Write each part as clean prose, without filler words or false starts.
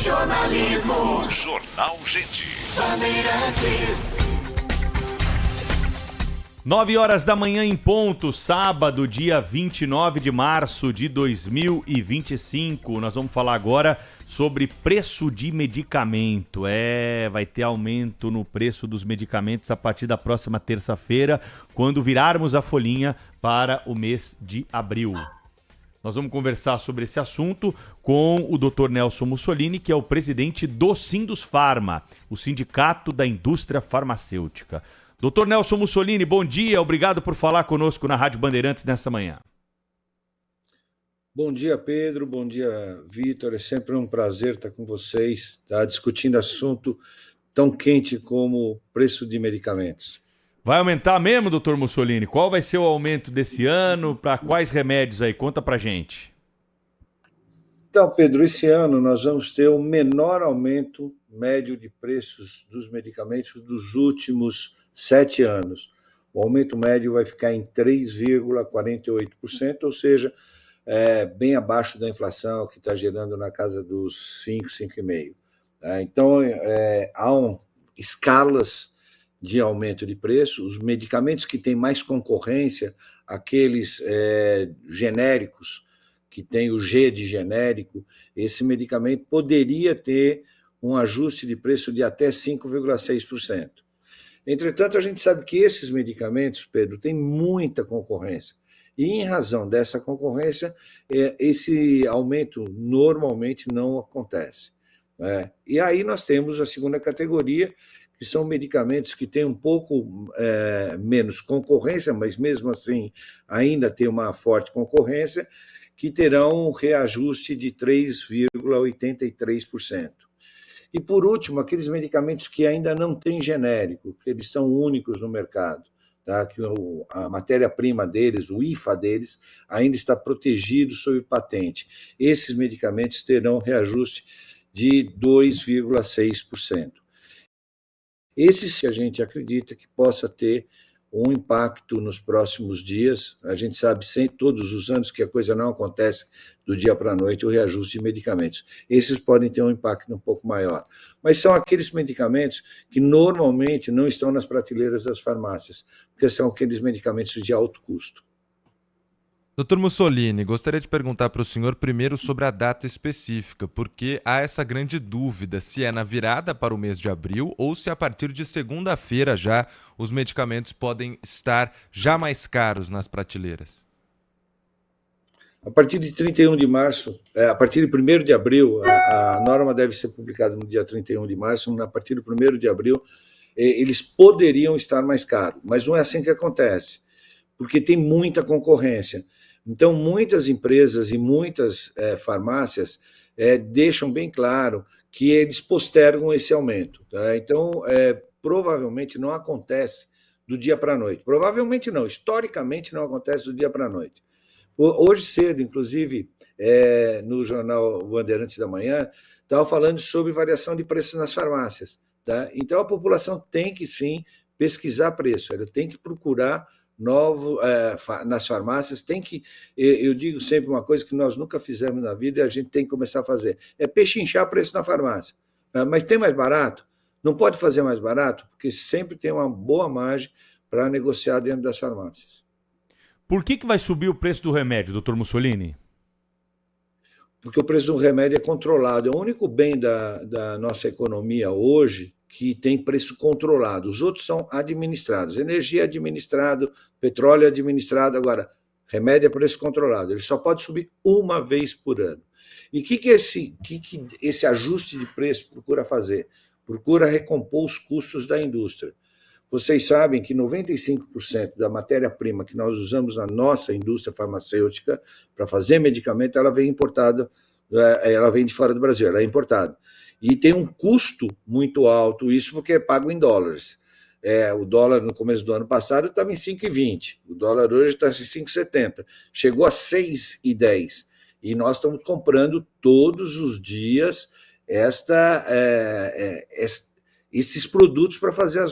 Jornalismo. Jornal Gente. Bandeirantes. 9 horas da manhã em ponto, sábado, dia 29 de março de 2025. Nós vamos falar agora sobre preço de medicamento. Vai ter aumento no preço dos medicamentos a partir da próxima terça-feira, quando virarmos a folhinha para o mês de abril. Nós vamos conversar sobre esse assunto com o Dr. Nelson Mussolini, que é o presidente do Sindusfarma, o Sindicato da Indústria Farmacêutica. Dr. Nelson Mussolini, bom dia, obrigado por falar conosco na Rádio Bandeirantes nessa manhã. Bom dia, Pedro, bom dia, Vitor, é sempre um prazer estar com vocês, discutindo assunto tão quente como o preço de medicamentos. Vai aumentar mesmo, doutor Mussolini? Qual vai ser o aumento desse ano? Para quais remédios aí? Conta pra gente. Então, Pedro, esse ano nós vamos ter o menor aumento médio de preços dos medicamentos dos últimos 7 anos. O aumento médio vai ficar em 3,48%, ou seja, bem abaixo da inflação, que está gerando na casa dos 5, 5,5%. Então, há escalas de aumento de preço. Os medicamentos que têm mais concorrência, aqueles genéricos, que tem o G de genérico, esse medicamento poderia ter um ajuste de preço de até 5,6%. Entretanto, a gente sabe que esses medicamentos, Pedro, têm muita concorrência. E, em razão dessa concorrência, esse aumento normalmente não acontece. E aí nós temos a segunda categoria, que são medicamentos que têm um pouco menos concorrência, mas mesmo assim ainda tem uma forte concorrência, que terão um reajuste de 3,83%. E, por último, aqueles medicamentos que ainda não têm genérico, que eles são únicos no mercado, que a matéria-prima deles, o IFA deles, ainda está protegido sob patente. Esses medicamentos terão reajuste de 2,6%. Esses que a gente acredita que possa ter um impacto nos próximos dias. A gente sabe todos os anos que a coisa não acontece do dia para a noite, o reajuste de medicamentos. Esses podem ter um impacto um pouco maior. Mas são aqueles medicamentos que normalmente não estão nas prateleiras das farmácias, porque são aqueles medicamentos de alto custo. Dr. Mussolini, gostaria de perguntar para o senhor primeiro sobre a data específica, porque há essa grande dúvida se é na virada para o mês de abril ou se a partir de segunda-feira já os medicamentos podem estar já mais caros nas prateleiras. A partir de 31 de março, a partir de 1º de abril, a norma deve ser publicada no dia 31 de março, a partir do 1º de abril, eles poderiam estar mais caros, mas não é assim que acontece, porque tem muita concorrência. Então, muitas empresas e muitas farmácias deixam bem claro que eles postergam esse aumento. Então, provavelmente não acontece do dia para a noite. Provavelmente não, historicamente não acontece do dia para a noite. Hoje cedo, inclusive, no jornal Bandeirantes da Manhã, estava falando sobre variação de preços nas farmácias. Então, a população tem que, sim, pesquisar preço, ela tem que procurar nas farmácias, eu digo sempre uma coisa que nós nunca fizemos na vida e a gente tem que começar a fazer, pechinchar preço na farmácia. Mas tem mais barato? Não pode fazer mais barato, porque sempre tem uma boa margem para negociar dentro das farmácias. Por que vai subir o preço do remédio, doutor Mussolini? Porque o preço do remédio é controlado. É o único bem da nossa economia hoje que tem preço controlado. Os outros são administrados. Energia é administrado, petróleo é administrado. Agora, remédio é preço controlado. Ele só pode subir uma vez por ano. E o que esse ajuste de preço procura fazer? Procura recompor os custos da indústria. Vocês sabem que 95% da matéria-prima que nós usamos na nossa indústria farmacêutica para fazer medicamento, ela vem importada, ela vem de fora do Brasil, ela é importada. E tem um custo muito alto, isso porque é pago em dólares. O dólar no começo do ano passado estava em 5,20, o dólar hoje está em 5,70, chegou a 6,10. E nós estamos comprando todos os dias esses produtos para fazer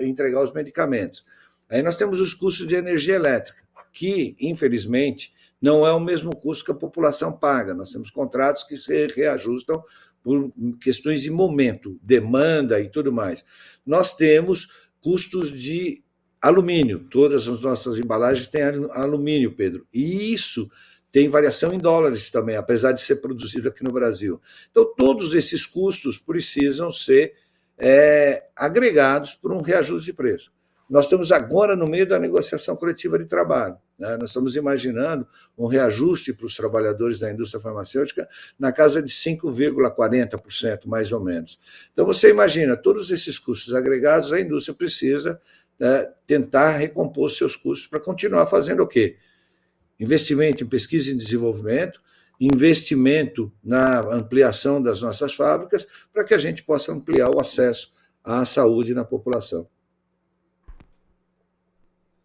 entregar os medicamentos. Aí nós temos os custos de energia elétrica, que, infelizmente, não é o mesmo custo que a população paga. Nós temos contratos que se reajustam por questões de momento, demanda e tudo mais. Nós temos custos de alumínio, todas as nossas embalagens têm alumínio, Pedro, e isso tem variação em dólares também, apesar de ser produzido aqui no Brasil. Então, todos esses custos precisam ser agregados por um reajuste de preço. Nós estamos agora no meio da negociação coletiva de trabalho, né? Nós estamos imaginando um reajuste para os trabalhadores da indústria farmacêutica na casa de 5,40%, mais ou menos. Então, você imagina, todos esses custos agregados, a indústria precisa tentar recompor seus custos para continuar fazendo o quê? Investimento em pesquisa e desenvolvimento, investimento na ampliação das nossas fábricas, para que a gente possa ampliar o acesso à saúde na população.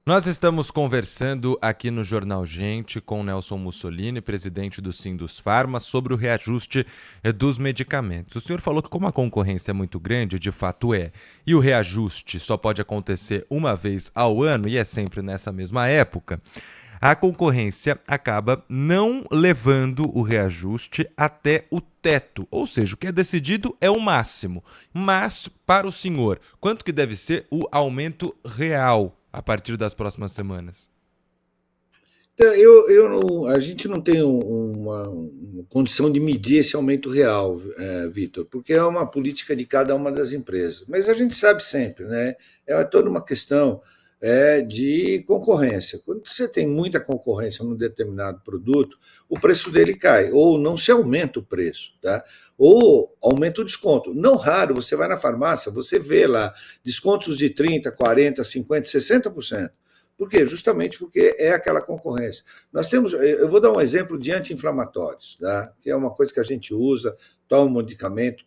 Nós estamos conversando aqui no Jornal Gente com Nelson Mussolini, presidente do Sindusfarma, sobre o reajuste dos medicamentos. O senhor falou que como a concorrência é muito grande, de fato é, e o reajuste só pode acontecer uma vez ao ano, e é sempre nessa mesma época, a concorrência acaba não levando o reajuste até o teto, ou seja, o que é decidido é o máximo. Mas, para o senhor, quanto que deve ser o aumento real a partir das próximas semanas? Então, a gente não tem uma condição de medir esse aumento real, Vitor, porque é uma política de cada uma das empresas. Mas a gente sabe sempre, né? É toda uma questão de concorrência. Quando você tem muita concorrência num determinado produto, o preço dele cai, ou não se aumenta o preço, tá? Ou aumenta o desconto. Não raro, você vai na farmácia, você vê lá descontos de 30%, 40%, 50%, 60%. Por quê? Justamente porque é aquela concorrência. Nós temos, eu vou dar um exemplo de anti-inflamatórios, tá? Que é uma coisa que a gente usa, toma um medicamento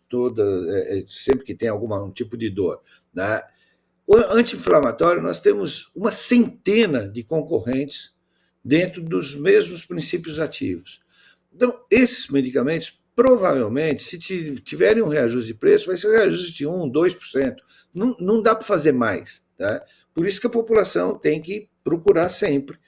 sempre que tem algum tipo de dor, né? O anti-inflamatório, nós temos uma centena de concorrentes dentro dos mesmos princípios ativos. Então, esses medicamentos, provavelmente, se tiverem um reajuste de preço, vai ser um reajuste de 1%, 2%. Não dá para fazer mais, tá? Por isso que a população tem que procurar sempre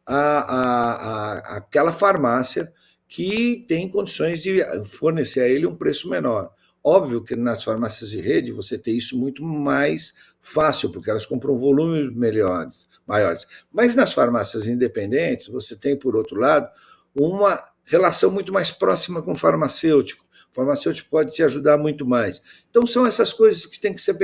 aquela farmácia que tem condições de fornecer a ele um preço menor. Óbvio que nas farmácias de rede você tem isso muito mais fácil, porque elas compram volumes maiores. Mas nas farmácias independentes, você tem, por outro lado, uma relação muito mais próxima com o farmacêutico. O farmacêutico pode te ajudar muito mais. Então, são essas coisas que têm que ser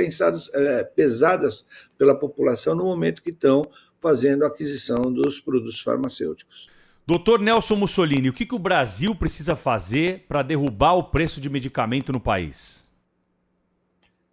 pesadas pela população no momento que estão fazendo a aquisição dos produtos farmacêuticos. Doutor Nelson Mussolini, o que o Brasil precisa fazer para derrubar o preço de medicamento no país?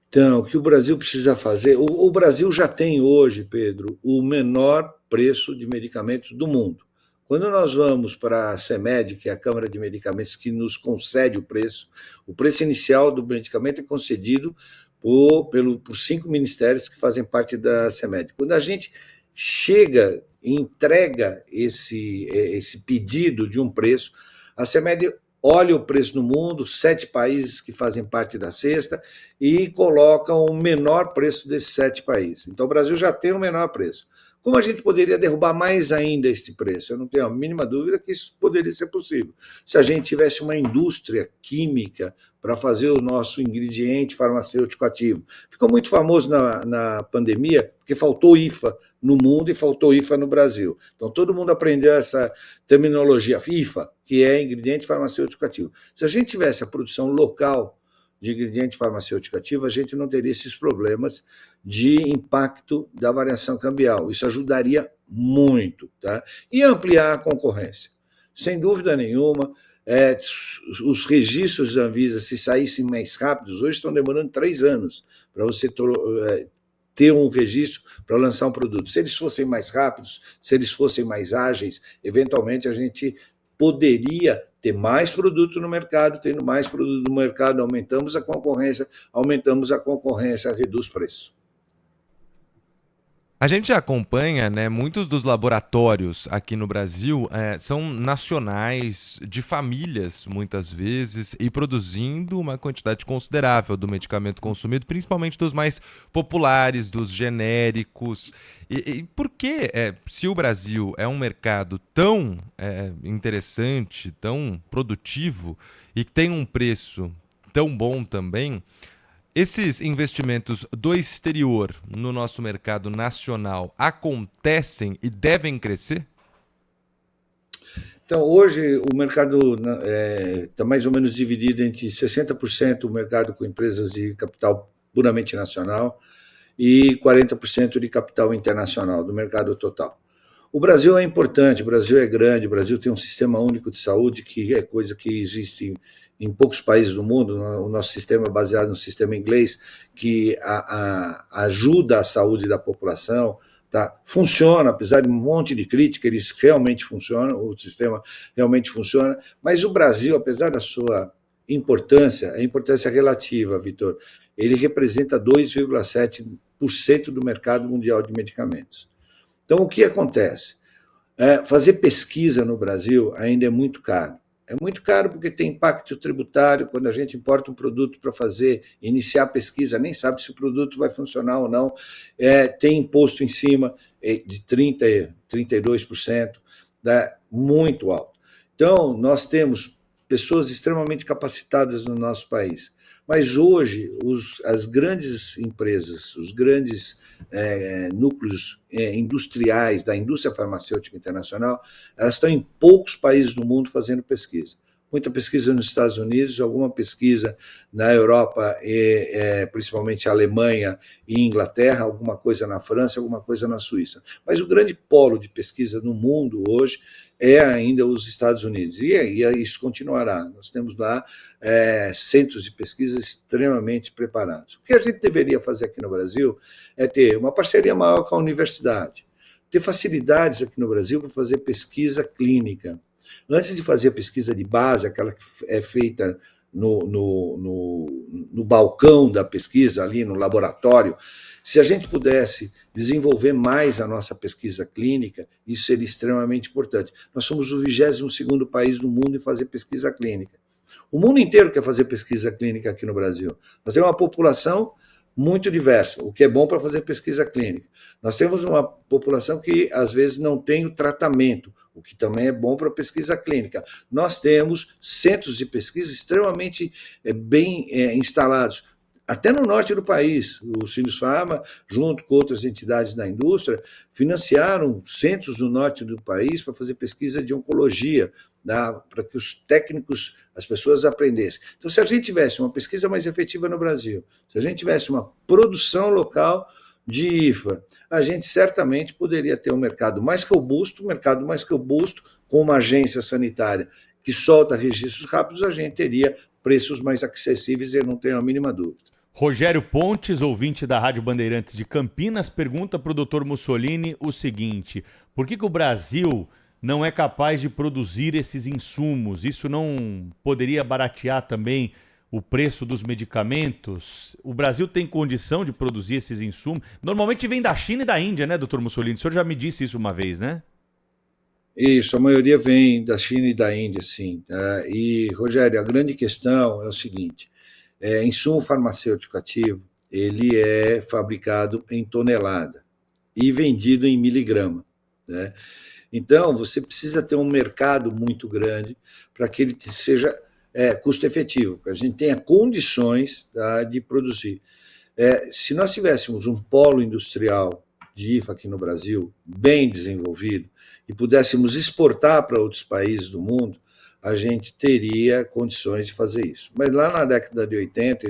Então, o que o Brasil precisa fazer... O Brasil já tem hoje, Pedro, o menor preço de medicamentos do mundo. Quando nós vamos para a CEMED, que é a Câmara de Medicamentos que nos concede o preço inicial do medicamento é concedido por 5 ministérios que fazem parte da CEMED. Quando a gente chega e entrega esse pedido de um preço, a CEMED olha o preço no mundo, 7 países que fazem parte da cesta, e colocam o menor preço desses 7 países. Então, o Brasil já tem o menor preço. Como a gente poderia derrubar mais ainda este preço? Eu não tenho a mínima dúvida que isso poderia ser possível. Se a gente tivesse uma indústria química para fazer o nosso ingrediente farmacêutico ativo. Ficou muito famoso na pandemia, porque faltou IFA no mundo e faltou IFA no Brasil. Então, todo mundo aprendeu essa terminologia, IFA, que é ingrediente farmacêutico ativo. Se a gente tivesse a produção local de ingrediente farmacêutico ativo, a gente não teria esses problemas de impacto da variação cambial. Isso ajudaria muito, tá? E ampliar a concorrência. Sem dúvida nenhuma, os registros da Anvisa, se saíssem mais rápidos, hoje estão demorando 3 anos para você ter um registro para lançar um produto. Se eles fossem mais rápidos, se eles fossem mais ágeis, eventualmente a gente poderia ter mais produto no mercado, tendo mais produto no mercado, aumentamos a concorrência, reduz o preço. A gente acompanha, né, muitos dos laboratórios aqui no Brasil são nacionais, de famílias, muitas vezes, e produzindo uma quantidade considerável do medicamento consumido, principalmente dos mais populares, dos genéricos. E por que, se o Brasil é um mercado tão interessante, tão produtivo, e tem um preço tão bom também. Esses investimentos do exterior no nosso mercado nacional acontecem e devem crescer? Então, hoje o mercado está mais ou menos dividido entre 60% o mercado com empresas de capital puramente nacional e 40% de capital internacional, do mercado total. O Brasil é importante, o Brasil é grande, o Brasil tem um sistema único de saúde, que é coisa que existe em poucos países do mundo. O nosso sistema é baseado no sistema inglês, que ajuda a saúde da população. Tá? Funciona, apesar de um monte de crítica, eles realmente funcionam, o sistema realmente funciona, mas o Brasil, apesar da sua importância, a importância relativa, Vitor, ele representa 2,7% do mercado mundial de medicamentos. Então, o que acontece? Fazer pesquisa no Brasil ainda é muito caro. É muito caro porque tem impacto tributário. Quando a gente importa um produto para iniciar a pesquisa, nem sabe se o produto vai funcionar ou não. Tem imposto em cima de 30%, 32%, muito alto. Então, nós temos pessoas extremamente capacitadas no nosso país. Mas hoje, as grandes empresas, os grandes núcleos industriais da indústria farmacêutica internacional, elas estão em poucos países do mundo fazendo pesquisa. Muita pesquisa nos Estados Unidos, alguma pesquisa na Europa, principalmente Alemanha e Inglaterra, alguma coisa na França, alguma coisa na Suíça. Mas o grande polo de pesquisa no mundo hoje é ainda os Estados Unidos, e isso continuará. Nós temos lá centros de pesquisa extremamente preparados. O que a gente deveria fazer aqui no Brasil é ter uma parceria maior com a universidade, ter facilidades aqui no Brasil para fazer pesquisa clínica. Antes de fazer a pesquisa de base, aquela que é feita no balcão da pesquisa, ali no laboratório, se a gente pudesse desenvolver mais a nossa pesquisa clínica, isso seria extremamente importante. Nós somos o 22º país do mundo em fazer pesquisa clínica. O mundo inteiro quer fazer pesquisa clínica aqui no Brasil. Nós temos uma população muito diversa, o que é bom para fazer pesquisa clínica. Nós temos uma população que, às vezes, não tem o tratamento, o que também é bom para pesquisa clínica. Nós temos centros de pesquisa extremamente bem instalados, até no norte do país. O Sinusfarma, junto com outras entidades da indústria, financiaram centros no norte do país para fazer pesquisa de oncologia, para que os técnicos, as pessoas aprendessem. Então, se a gente tivesse uma pesquisa mais efetiva no Brasil, se a gente tivesse uma produção local de IFA, a gente certamente poderia ter um mercado mais robusto, com uma agência sanitária que solta registros rápidos, a gente teria preços mais acessíveis, eu não tenho a mínima dúvida. Rogério Pontes, ouvinte da Rádio Bandeirantes de Campinas, pergunta para o Dr. Mussolini o seguinte: por que o Brasil não é capaz de produzir esses insumos? Isso não poderia baratear também o preço dos medicamentos? O Brasil tem condição de produzir esses insumos? Normalmente vem da China e da Índia, né, doutor Mussolini? O senhor já me disse isso uma vez, né? Isso, a maioria vem da China e da Índia, sim. E, Rogério, a grande questão é o seguinte: insumo farmacêutico ativo, ele é fabricado em tonelada e vendido em miligrama, né? Então, você precisa ter um mercado muito grande para que ele seja custo efetivo, para que a gente tenha condições, tá, de produzir. Se nós tivéssemos um polo industrial de IFA aqui no Brasil, bem desenvolvido, e pudéssemos exportar para outros países do mundo, a gente teria condições de fazer isso. Mas lá na década de 80,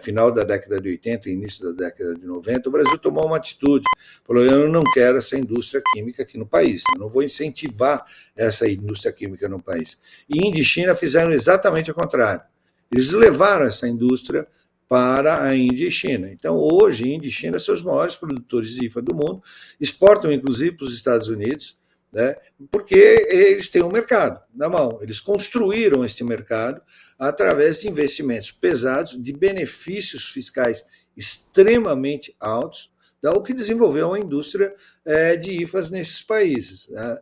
final da década de 80 e início da década de 90, o Brasil tomou uma atitude, falou: eu não quero essa indústria química aqui no país, eu não vou incentivar essa indústria química no país. E Índia e China fizeram exatamente o contrário. Eles levaram essa indústria para a Índia e China. Então, hoje, Índia e China são os maiores produtores de IFA do mundo, exportam inclusive para os Estados Unidos, né, porque eles têm um mercado na mão. Eles construíram este mercado através de investimentos pesados, de benefícios fiscais extremamente altos, o que desenvolveu uma indústria de IFAs nesses países, né?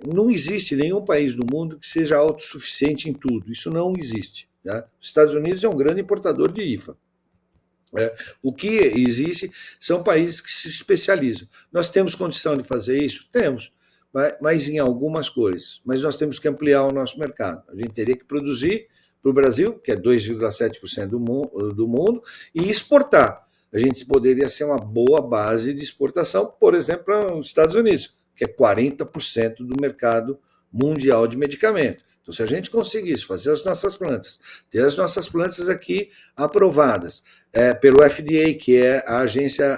Não existe nenhum país do mundo que seja autossuficiente em tudo. Isso não existe, né? Os Estados Unidos é um grande importador de IFA. O que existe são países que se especializam. Nós temos condição de fazer isso? Temos, mas em algumas coisas. Mas nós temos que ampliar o nosso mercado. A gente teria que produzir para o Brasil, que é 2,7% do mundo, e exportar. A gente poderia ser uma boa base de exportação, por exemplo, para os Estados Unidos, que é 40% do mercado mundial de medicamento. Então, se a gente conseguisse fazer as nossas plantas, ter as nossas plantas aqui aprovadas pelo FDA, que é a agência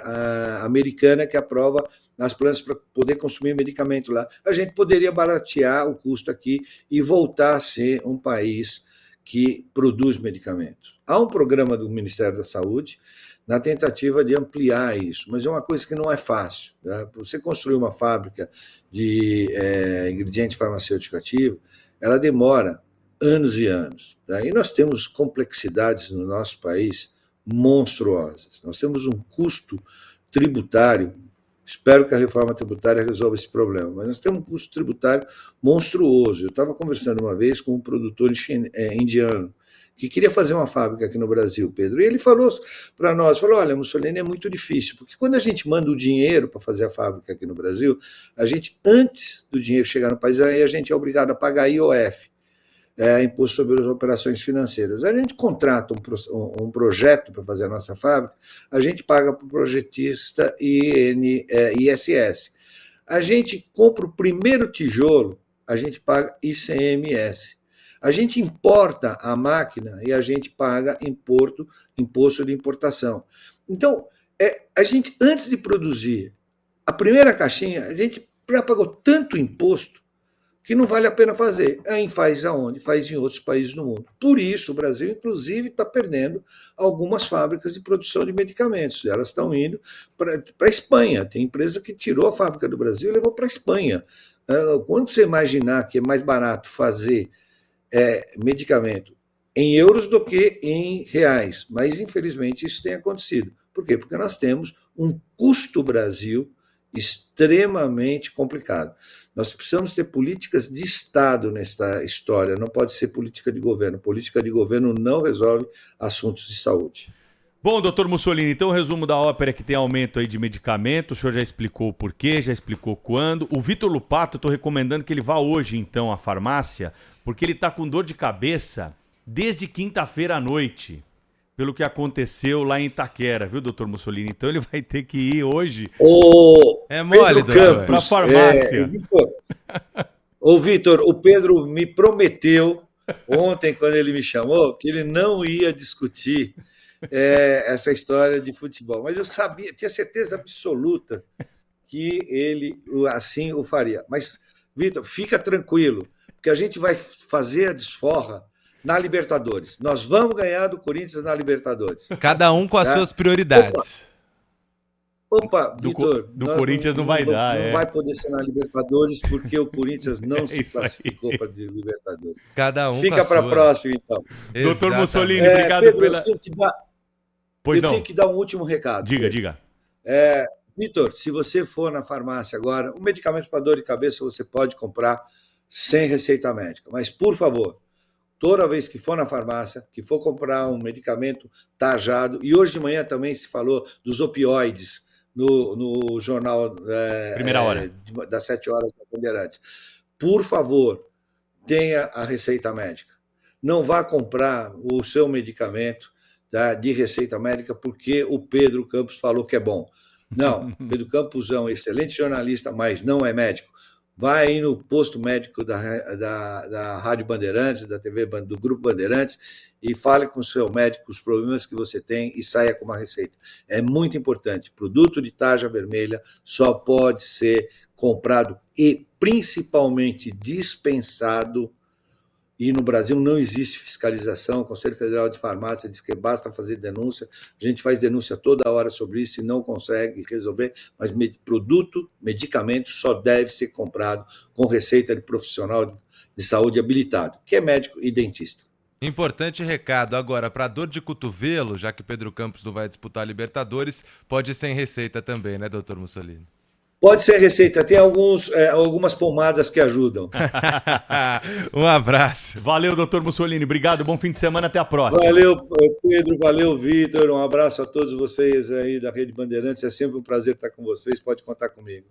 americana que aprova as plantas para poder consumir medicamento lá, a gente poderia baratear o custo aqui e voltar a ser um país que produz medicamentos. Há um programa do Ministério da Saúde na tentativa de ampliar isso, mas é uma coisa que não é fácil. Né? Para você construir uma fábrica de ingrediente farmacêutico ativo, ela demora anos e anos. Tá? E nós temos complexidades no nosso país monstruosas. Nós temos um custo tributário, espero que a reforma tributária resolva esse problema, mas nós temos um custo tributário monstruoso. Eu estava conversando uma vez com um produtor indiano, que queria fazer uma fábrica aqui no Brasil, Pedro, e ele falou para nós, olha, Mussolini, é muito difícil, porque quando a gente manda o dinheiro para fazer a fábrica aqui no Brasil, a gente, antes do dinheiro chegar no país, aí a gente é obrigado a pagar IOF, Imposto sobre as Operações Financeiras. A gente contrata um projeto para fazer a nossa fábrica, a gente paga para o projetista ISS. A gente compra o primeiro tijolo, a gente paga ICMS. A gente importa a máquina e a gente paga imposto de importação. Então, a gente, antes de produzir a primeira caixinha, a gente já pagou tanto imposto que não vale a pena fazer. Aí faz aonde? Faz em outros países do mundo. Por isso, o Brasil, inclusive, está perdendo algumas fábricas de produção de medicamentos. Elas estão indo para a Espanha. Tem empresa que tirou a fábrica do Brasil e levou para a Espanha. Quando você imaginar que é mais barato fazer medicamento em euros do que em reais. Mas, infelizmente, isso tem acontecido. Por quê? Porque nós temos um custo Brasil extremamente complicado. Nós precisamos ter políticas de Estado nesta história, não pode ser política de governo. Política de governo não resolve assuntos de saúde. Bom, doutor Mussolini, então o resumo da ópera é que tem aumento aí de medicamento, o senhor já explicou o porquê, já explicou quando. O Vitor Lupato, estou recomendando que ele vá hoje, então, à farmácia, porque ele está com dor de cabeça desde quinta-feira à noite, pelo que aconteceu lá em Itaquera, viu, doutor Mussolini? Então ele vai ter que ir hoje. É mole, doutor. Para a farmácia. Vitor, o Pedro me prometeu ontem, quando ele me chamou, que ele não ia discutir essa história de futebol. Mas eu sabia, tinha certeza absoluta que ele assim o faria. Mas, Vitor, fica tranquilo, porque a gente vai fazer a desforra na Libertadores. Nós vamos ganhar do Corinthians na Libertadores. Cada um com as suas prioridades. Opa, Vitor, do Corinthians não vai dar. Não vai poder ser na Libertadores porque o Corinthians não se classificou para a Libertadores. Cada um fica para a próxima, então. Doutor Mussolini, obrigado Pedro, pela... Eu tenho que dar um último recado. Diga. Vitor, se você for na farmácia agora, o medicamento para dor de cabeça você pode comprar sem receita médica. Mas, por favor, toda vez que for na farmácia, que for comprar um medicamento tajado, e hoje de manhã também se falou dos opioides no jornal Primeira hora. Das 7 horas da Bandeirantes. Por favor, tenha a receita médica. Não vá comprar o seu medicamento de receita médica porque o Pedro Campos falou que é bom. Não, Pedro Campos é um excelente jornalista, mas não é médico. Vai aí no posto médico da Rádio Bandeirantes, da TV do Grupo Bandeirantes, e fale com o seu médico os problemas que você tem e saia com uma receita. É muito importante. Produto de tarja vermelha só pode ser comprado e principalmente dispensado. E no Brasil não existe fiscalização. O Conselho Federal de Farmácia diz que basta fazer denúncia. A gente faz denúncia toda hora sobre isso e não consegue resolver. Mas medicamento só deve ser comprado com receita de profissional de saúde habilitado, que é médico e dentista. Importante recado. Agora, para dor de cotovelo, já que o Pedro Campos não vai disputar a Libertadores, pode ir sem receita também, né, doutor Mussolini? Pode ser receita, tem algumas pomadas que ajudam. Um abraço. Valeu, doutor Mussolini. Obrigado, bom fim de semana, até a próxima. Valeu, Pedro, valeu, Vitor. Um abraço a todos vocês aí da Rede Bandeirantes. É sempre um prazer estar com vocês, pode contar comigo.